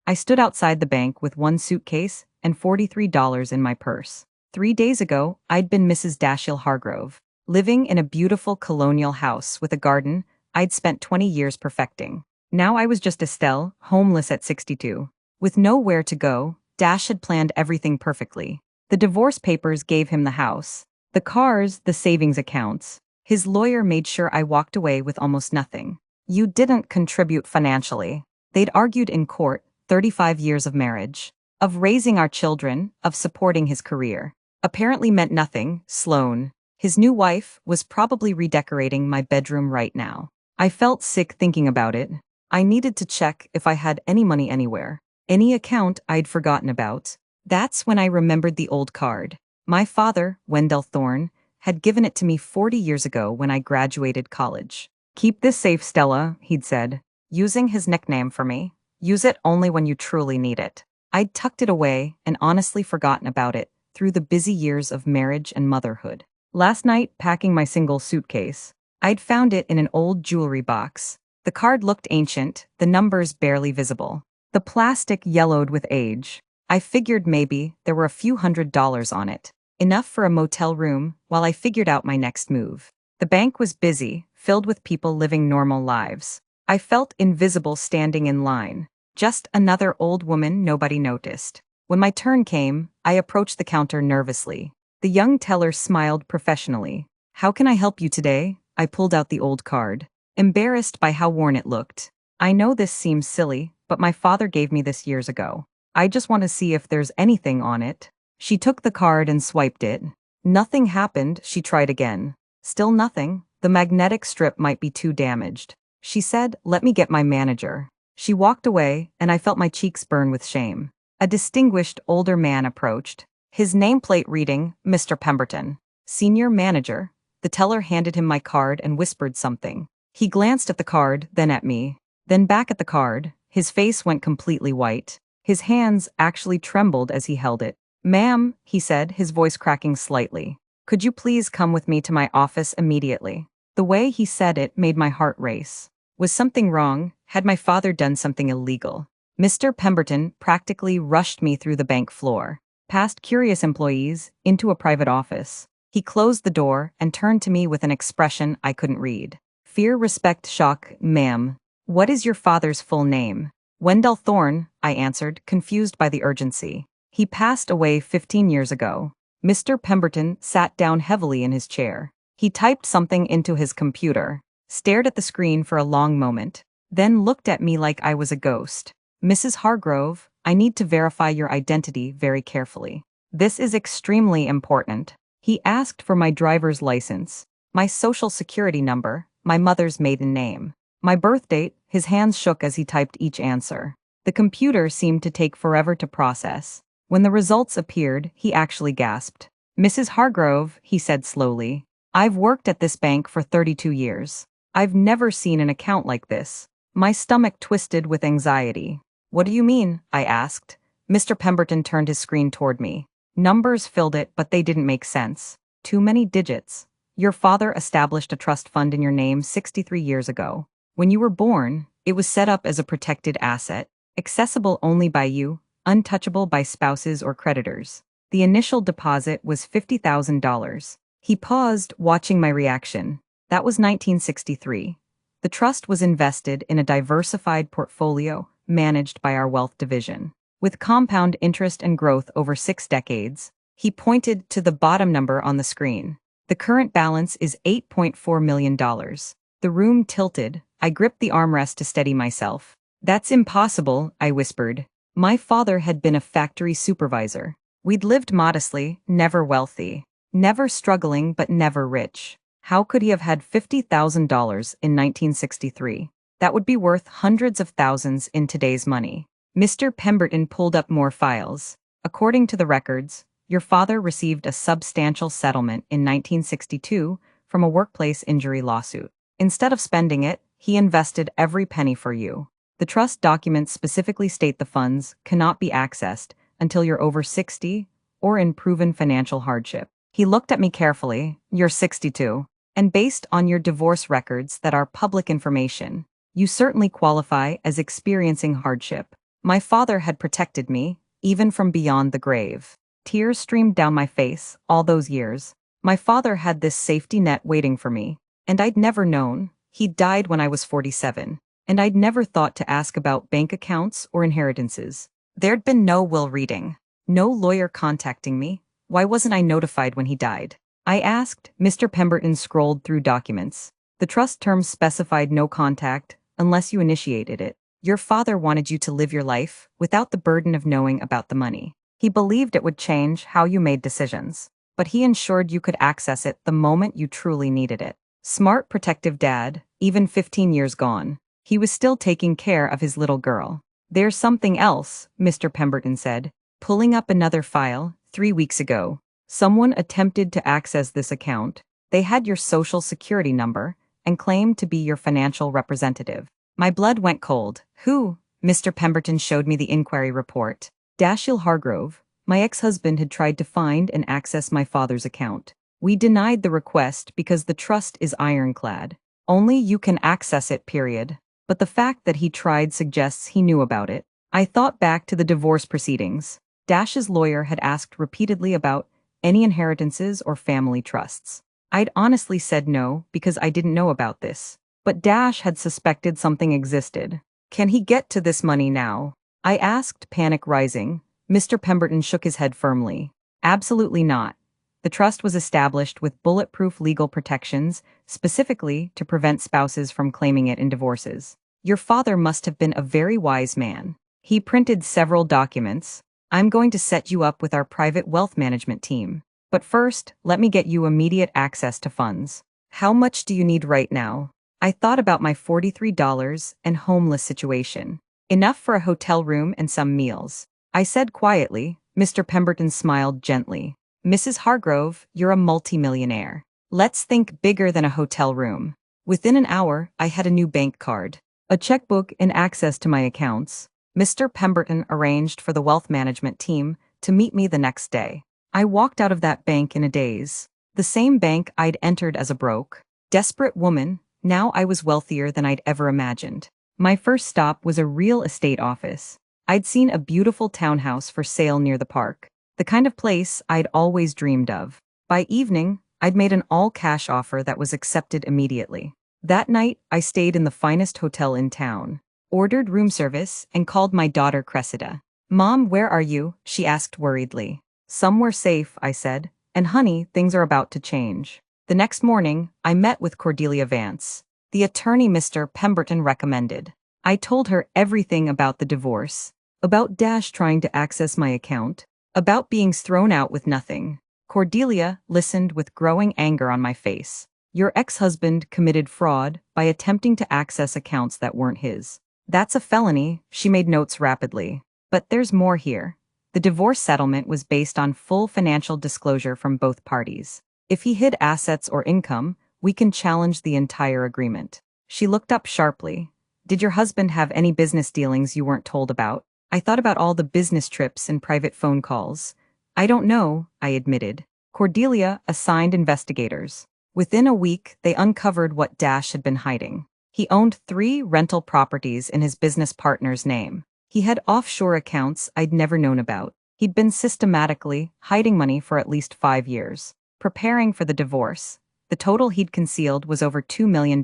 I stood outside the bank with one suitcase and $43 in my purse. 3 days ago, I'd been Mrs. Dashiell Hargrove, living in a beautiful colonial house with a garden I'd spent 20 years perfecting. Now I was just Estelle, homeless at 62. With nowhere to go, Dash had planned everything perfectly. The divorce papers gave him the house, the cars, the savings accounts. His lawyer made sure I walked away with almost nothing. You didn't contribute financially. They'd argued in court, 35 years of marriage, of raising our children, of supporting his career. Apparently meant nothing. Sloane, his new wife, was probably redecorating my bedroom right now. I felt sick thinking about it. I needed to check if I had any money anywhere, any account I'd forgotten about. That's when I remembered the old card. My father, Wendell Thorne, had given it to me 40 years ago when I graduated college. "Keep this safe, Stella," he'd said, using his nickname for me. "Use it only when you truly need it." I'd tucked it away and honestly forgotten about it through the busy years of marriage and motherhood. Last night, packing my single suitcase, I'd found it in an old jewelry box. The card looked ancient, the numbers barely visible. The plastic yellowed with age. I figured maybe there were a few $100s on it, enough for a motel room while I figured out my next move. The bank was busy, filled with people living normal lives. I felt invisible standing in line, just another old woman nobody noticed. When my turn came, I approached the counter nervously. The young teller smiled professionally. "How can I help you today?" I pulled out the old card, embarrassed by how worn it looked. "I know this seems silly, but my father gave me this years ago. I just want to see if there's anything on it." She took the card and swiped it. Nothing happened. She tried again. Still nothing. The magnetic strip might be too damaged. She said, "Let me get my manager." She walked away, and I felt my cheeks burn with shame. A distinguished older man approached, his nameplate reading, "Mr. Pemberton, Senior Manager." The teller handed him my card and whispered something. He glanced at the card, then at me, then back at the card. His face went completely white. His hands actually trembled as he held it. "Ma'am," he said, his voice cracking slightly, "could you please come with me to my office immediately?" The way he said it made my heart race. Was something wrong? Had my father done something illegal? Mr. Pemberton practically rushed me through the bank floor, past curious employees, into a private office. He closed the door and turned to me with an expression I couldn't read. Fear, respect, shock. "Ma'am, what is your father's full name?" "Wendell Thorne," I answered, confused by the urgency. "He passed away 15 years ago." Mr. Pemberton sat down heavily in his chair. He typed something into his computer, stared at the screen for a long moment, then looked at me like I was a ghost. "Mrs. Hargrove, I need to verify your identity very carefully. This is extremely important." He asked for my driver's license, my social security number, my mother's maiden name, my birth date. His hands shook as he typed each answer. The computer seemed to take forever to process. When the results appeared, he actually gasped. "Mrs. Hargrove," he said slowly, "I've worked at this bank for 32 years. I've never seen an account like this." My stomach twisted with anxiety. "What do you mean?" I asked. Mr. Pemberton turned his screen toward me. Numbers filled it, but they didn't make sense. Too many digits. "Your father established a trust fund in your name 63 years ago. When you were born, it was set up as a protected asset, accessible only by you, untouchable by spouses or creditors. The initial deposit was $50,000. He paused, watching my reaction. That was 1963. The trust was invested in a diversified portfolio managed by our wealth division, with compound interest and growth over 6 decades. He pointed to the bottom number on the screen. "The current balance is $8.4 million. The room tilted. I gripped the armrest to steady myself. "That's impossible," I whispered. My father had been a factory supervisor. We'd lived modestly, never wealthy, never struggling but never rich. How could he have had $50,000 in 1963? That would be worth hundreds of thousands in today's money. Mr. Pemberton pulled up more files. "According to the records, your father received a substantial settlement in 1962 from a workplace injury lawsuit. Instead of spending it, he invested every penny for you. The trust documents specifically state the funds cannot be accessed until you're over 60 or in proven financial hardship." He looked at me carefully. "You're 62. And based on your divorce records that are public information, you certainly qualify as experiencing hardship." My father had protected me, even from beyond the grave. Tears streamed down my face, all those years. My father had this safety net waiting for me. And I'd never known. He died when I was 47. And I'd never thought to ask about bank accounts or inheritances. There'd been no will reading. No lawyer contacting me. Why wasn't I notified when he died? I asked. Mr. Pemberton scrolled through documents. The trust terms specified no contact, unless you initiated it. Your father wanted you to live your life, without the burden of knowing about the money. He believed it would change how you made decisions. But he ensured you could access it the moment you truly needed it. Smart, protective dad, even 15 years gone. He was still taking care of his little girl. There's something else, Mr. Pemberton said, pulling up another file. 3 weeks ago, someone attempted to access this account. They had your social security number and claimed to be your financial representative. My blood went cold. Who? Mr. Pemberton showed me the inquiry report. Dashiell Hargrove, my ex-husband, had tried to find and access my father's account. We denied the request because the trust is ironclad. Only you can access it, period. But the fact that he tried suggests he knew about it. I thought back to the divorce proceedings. Dash's lawyer had asked repeatedly about any inheritances or family trusts. I'd honestly said no because I didn't know about this. But Dash had suspected something existed. Can he get to this money now? I asked, panic rising. Mr. Pemberton shook his head firmly. Absolutely not. The trust was established with bulletproof legal protections, specifically to prevent spouses from claiming it in divorces. Your father must have been a very wise man. He printed several documents. I'm going to set you up with our private wealth management team. But first, let me get you immediate access to funds. How much do you need right now? I thought about my $43 and homeless situation. Enough for a hotel room and some meals. I said quietly. Mr. Pemberton smiled gently. Mrs. Hargrove, you're a multimillionaire. Let's think bigger than a hotel room. Within an hour, I had a new bank card, a checkbook, and access to my accounts. Mr. Pemberton arranged for the wealth management team to meet me the next day. I walked out of that bank in a daze. The same bank I'd entered as a broke, desperate woman. Now I was wealthier than I'd ever imagined. My first stop was a real estate office. I'd seen a beautiful townhouse for sale near the park, the kind of place I'd always dreamed of. By evening, I'd made an all-cash offer that was accepted immediately. That night, I stayed in the finest hotel in town, ordered room service, and called my daughter Cressida. Mom, where are you? She asked worriedly. Somewhere safe, I said. And honey, things are about to change. The next morning, I met with Cordelia Vance, the attorney Mr. Pemberton recommended. I told her everything about the divorce, about Dash trying to access my account, about being thrown out with nothing. Cordelia listened with growing anger on my face. Your ex-husband committed fraud by attempting to access accounts that weren't his. That's a felony, she made notes rapidly. But there's more here. The divorce settlement was based on full financial disclosure from both parties. If he hid assets or income, we can challenge the entire agreement. She looked up sharply. Did your husband have any business dealings you weren't told about? I thought about all the business trips and private phone calls. I don't know, I admitted. Cordelia assigned investigators. Within a week, they uncovered what Dash had been hiding. He owned 3 rental properties in his business partner's name. He had offshore accounts I'd never known about. He'd been systematically hiding money for at least 5 years. Preparing for the divorce, the total he'd concealed was over $2 million.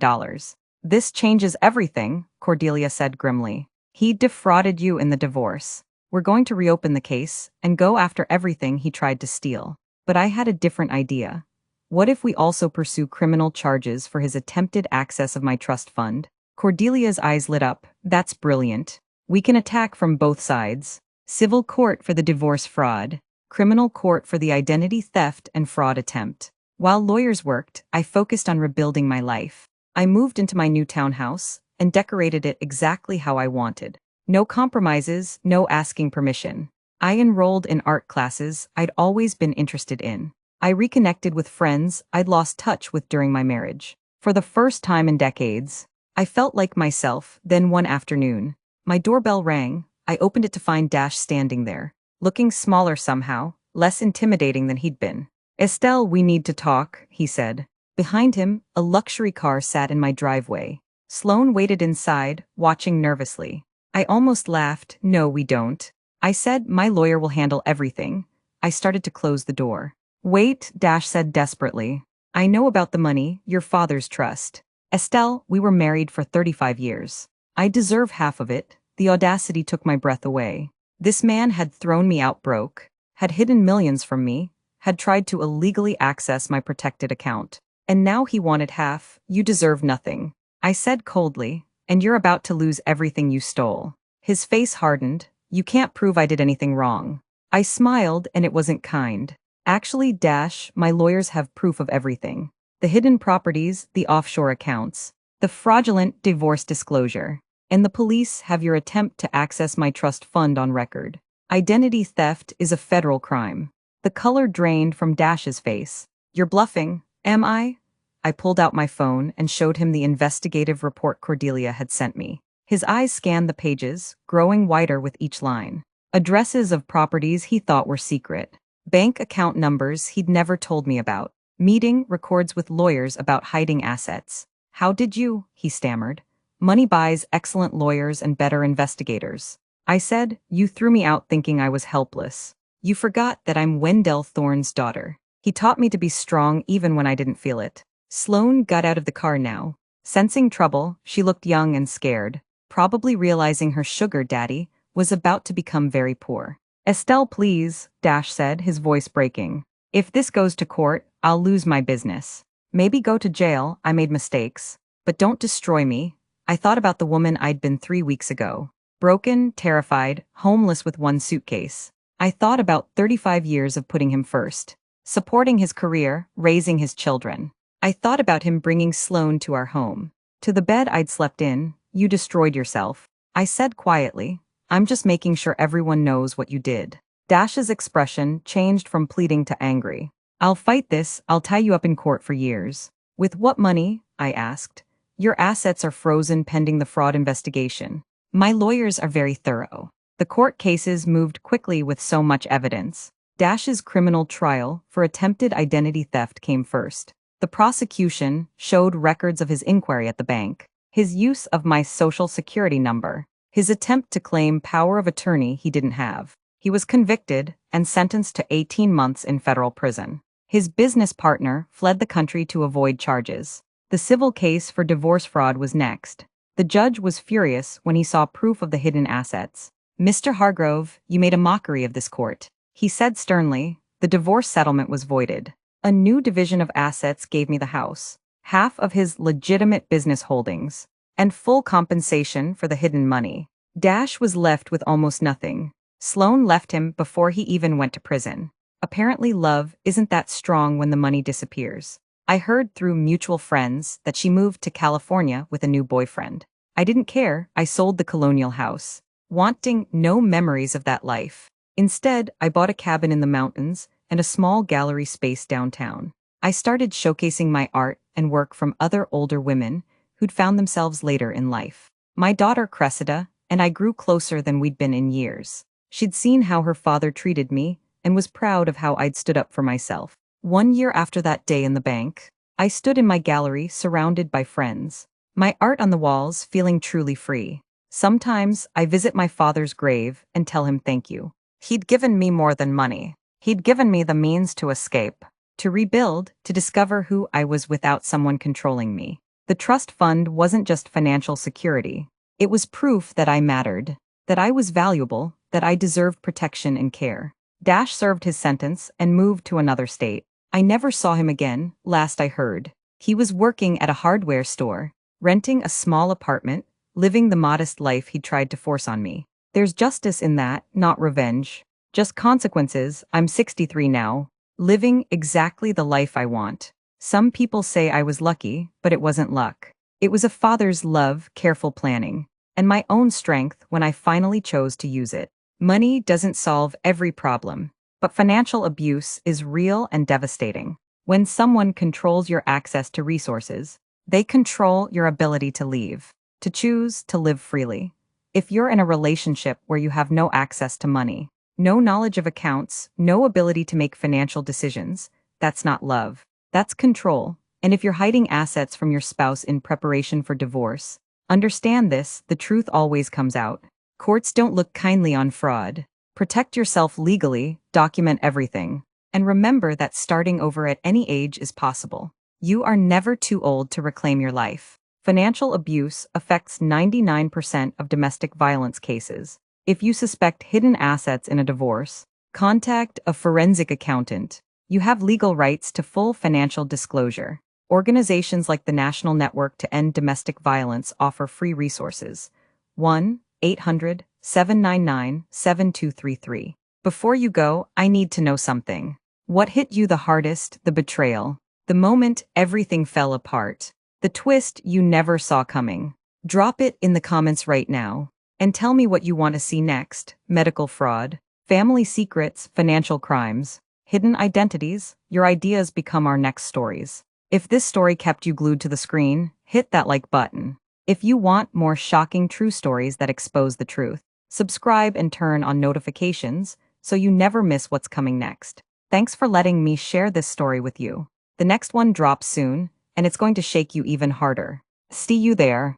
This changes everything, Cordelia said grimly. He defrauded you in the divorce. We're going to reopen the case and go after everything he tried to steal. But I had a different idea. What if we also pursue criminal charges for his attempted access of my trust fund? Cordelia's eyes lit up. That's brilliant. We can attack from both sides. Civil court for the divorce fraud, criminal court for the identity theft and fraud attempt. While lawyers worked, I focused on rebuilding my life. I moved into my new townhouse and decorated it exactly how I wanted. No compromises, no asking permission. I enrolled in art classes I'd always been interested in. I reconnected with friends I'd lost touch with during my marriage. For the first time in decades, I felt like myself. Then one afternoon, my doorbell rang. I opened it to find Dash standing there, looking smaller somehow, less intimidating than he'd been. Estelle, we need to talk, he said. Behind him, a luxury car sat in my driveway. Sloane waited inside, watching nervously. I almost laughed. No, we don't. I said, my lawyer will handle everything. I started to close the door. Wait, Dash said desperately. I know about the money, your father's trust. Estelle, we were married for 35 years. I deserve half of it. The audacity took my breath away. This man had thrown me out broke, had hidden millions from me, had tried to illegally access my protected account. And now he wanted half. You deserve nothing. I said coldly, and you're about to lose everything you stole. His face hardened. You can't prove I did anything wrong. I smiled, and it wasn't kind. Actually, Dash, my lawyers have proof of everything. The hidden properties, the offshore accounts, the fraudulent divorce disclosure, and the police have your attempt to access my trust fund on record. Identity theft is a federal crime. The color drained from Dash's face. You're bluffing, am I? I pulled out my phone and showed him the investigative report Cordelia had sent me. His eyes scanned the pages, growing wider with each line. Addresses of properties he thought were secret. Bank account numbers he'd never told me about. Meeting records with lawyers about hiding assets. How did you? He stammered. Money buys excellent lawyers and better investigators. I said, you threw me out thinking I was helpless. You forgot that I'm Wendell Thorne's daughter. He taught me to be strong even when I didn't feel it. Sloane got out of the car now. Sensing trouble, she looked young and scared, probably realizing her sugar daddy was about to become very poor. Estelle, please, Dash said, his voice breaking. If this goes to court, I'll lose my business. Maybe go to jail, I made mistakes. But don't destroy me. I thought about the woman I'd been 3 weeks ago. Broken, terrified, homeless with one suitcase. I thought about 35 years of putting him first. Supporting his career, raising his children. I thought about him bringing Sloane to our home. To the bed I'd slept in. You destroyed yourself. I said quietly, I'm just making sure everyone knows what you did. Dash's expression changed from pleading to angry. I'll fight this, I'll tie you up in court for years. With what money? I asked. Your assets are frozen pending the fraud investigation. My lawyers are very thorough. The court cases moved quickly with so much evidence. Dash's criminal trial for attempted identity theft came first. The prosecution showed records of his inquiry at the bank, his use of my social security number, his attempt to claim power of attorney he didn't have. He was convicted and sentenced to 18 months in federal prison. His business partner fled the country to avoid charges. The civil case for divorce fraud was next. The judge was furious when he saw proof of the hidden assets. Mr. Hargrove, you made a mockery of this court. He said sternly, the divorce settlement was voided. A new division of assets gave me the house, half of his legitimate business holdings, and full compensation for the hidden money. Dash was left with almost nothing. Sloane left him before he even went to prison. Apparently love isn't that strong when the money disappears. I heard through mutual friends that she moved to California with a new boyfriend. I didn't care, I sold the colonial house, wanting no memories of that life. Instead, I bought a cabin in the mountains and a small gallery space downtown. I started showcasing my art and work from other older women who'd found themselves later in life. My daughter Cressida and I grew closer than we'd been in years. She'd seen how her father treated me and was proud of how I'd stood up for myself. 1 year after that day in the bank, I stood in my gallery surrounded by friends, my art on the walls feeling truly free. Sometimes I visit my father's grave and tell him thank you. He'd given me more than money. He'd given me the means to escape, to rebuild, to discover who I was without someone controlling me. The trust fund wasn't just financial security. It was proof that I mattered, that I was valuable, that I deserved protection and care. Dash served his sentence and moved to another state. I never saw him again, last I heard. He was working at a hardware store, renting a small apartment, living the modest life he'd tried to force on me. There's justice in that, not revenge. Just consequences. I'm 63 now, living exactly the life I want. Some people say I was lucky, but it wasn't luck. It was a father's love, careful planning, and my own strength when I finally chose to use it. Money doesn't solve every problem, but financial abuse is real and devastating. When someone controls your access to resources, they control your ability to leave, to choose to live freely. If you're in a relationship where you have no access to money, no knowledge of accounts, no ability to make financial decisions, that's not love. That's control. And if you're hiding assets from your spouse in preparation for divorce, understand this, the truth always comes out. Courts don't look kindly on fraud. Protect yourself legally, document everything. And remember that starting over at any age is possible. You are never too old to reclaim your life. Financial abuse affects 99% of domestic violence cases. If you suspect hidden assets in a divorce, contact a forensic accountant. You have legal rights to full financial disclosure. Organizations like the National Network to End Domestic Violence offer free resources. 1-800-799-7233. Before you go, I need to know something. What hit you the hardest? The betrayal. The moment everything fell apart. The twist you never saw coming. Drop it in the comments right now. And tell me what you want to see next. Medical fraud, family secrets, financial crimes, hidden identities. Your ideas become our next stories. If this story kept you glued to the screen, hit that like button. If you want more shocking true stories that expose the truth, subscribe and turn on notifications so you never miss what's coming next. Thanks for letting me share this story with you. The next one drops soon, and it's going to shake you even harder. See you there.